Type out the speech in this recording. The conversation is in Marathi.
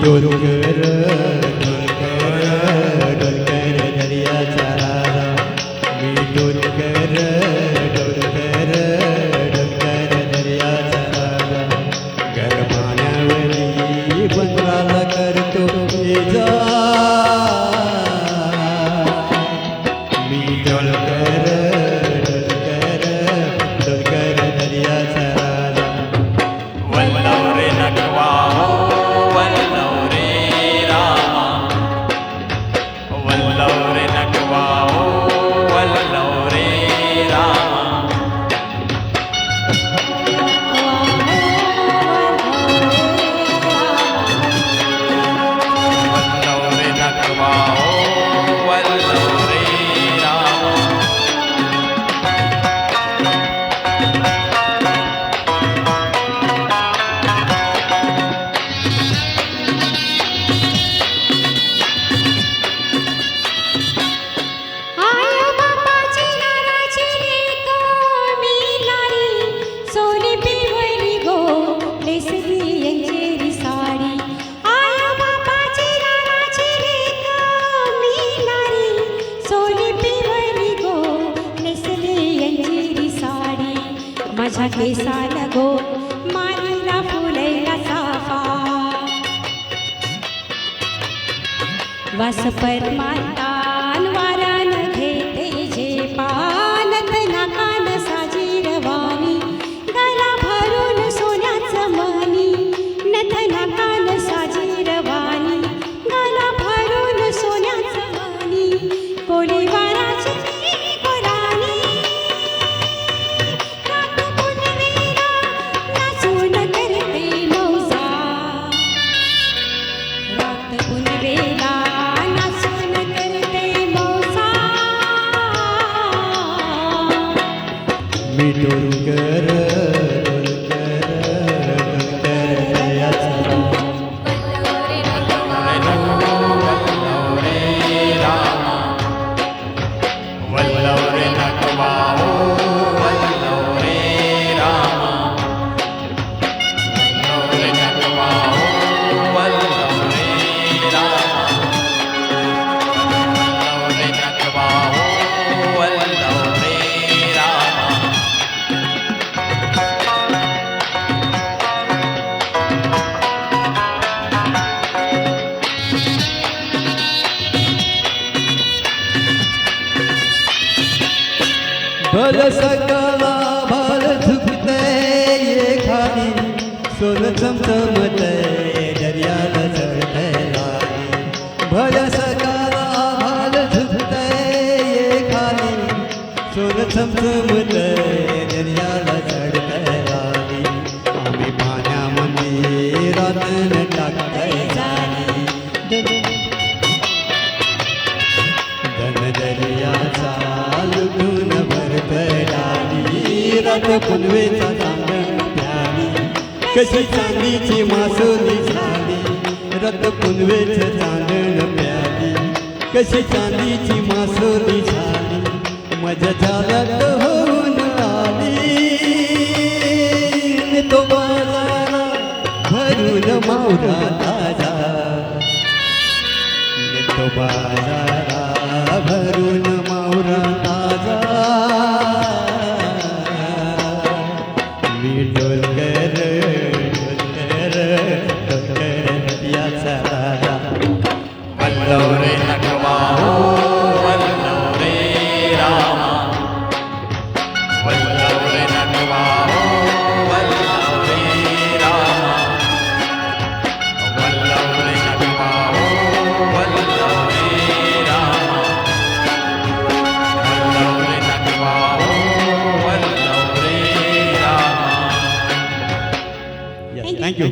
डोलकर डोलकर डोलकर दर्याचा राजा मी डोलकर डोलकर डोलकर दर्याचा राजा गरमाण्यावरी बंदराला करतो जा मी डोलकर डोलकर डोलकर दर्याचा राजा वल्लवरे नटवा वल्लवरे रामा वल्लवरे नटवा वल्लवरे रामा वल्लवरे नटवा वल्लवरे रामा आया बापाची नाराची लेक मी नारी सोनी पिवळी गो नेसली यांचेरी साडी आया बापाची नाराची लेक मी नारी सोनी पिवळी गो नेसली यांचेरी साडी माझ्या केसाला गो मारीला फुलेला साफा वास परमातान वारान घेते जे पानत नाकान साजीरवाणी गला भरून सोन्याचं मणी नथ नाकान साजीरवाणी गला भरून सोन्याचं मणी कोळी वाराची कोराणी रात पुनवेला नाचून करते मौजा रात पुनवेला नाचून करते मौसा मी डोलकर डोलकर डोलकर दर्याचा राजा वल्लवरे रामा वल्लवरे नटवा वल्लवरे रामा वल्लवरे नटवा वल्लवरे रामा वल्लवरे नटवा वल्लवरे रामा भल सकला भल झुकते ये खाली सोन चमचमते दर्याला चढते लाली भल सकला भल झुकते ये खाली सोन चमचमते दर्याला चढते लाली आम्ही पाण्यामध्ये रातन टाकते जाली धन दर्याचा लुटून भरतडाली रात पुनवेचा चांदण प्याली कशी चांदीची मासोली झाली रत पुनवेचं चांदण प्याली कशी चांदीची मासोली झाली मजा झाल्यात होऊन आली तो बाजारा भरून मावरा ताजा तो बाजारा भरून मावरा ताजा मी डोलकर डोलकर डोलकर दर्याचा राजा वल्लवरे नटवा वल्लवरे रामा वल्लवरे नटवा वल्लवरे रामा वल्लवरे नटवा वल्लवरे रामा वल्लवरे नटवा वल्लवरे रामा थँक्यू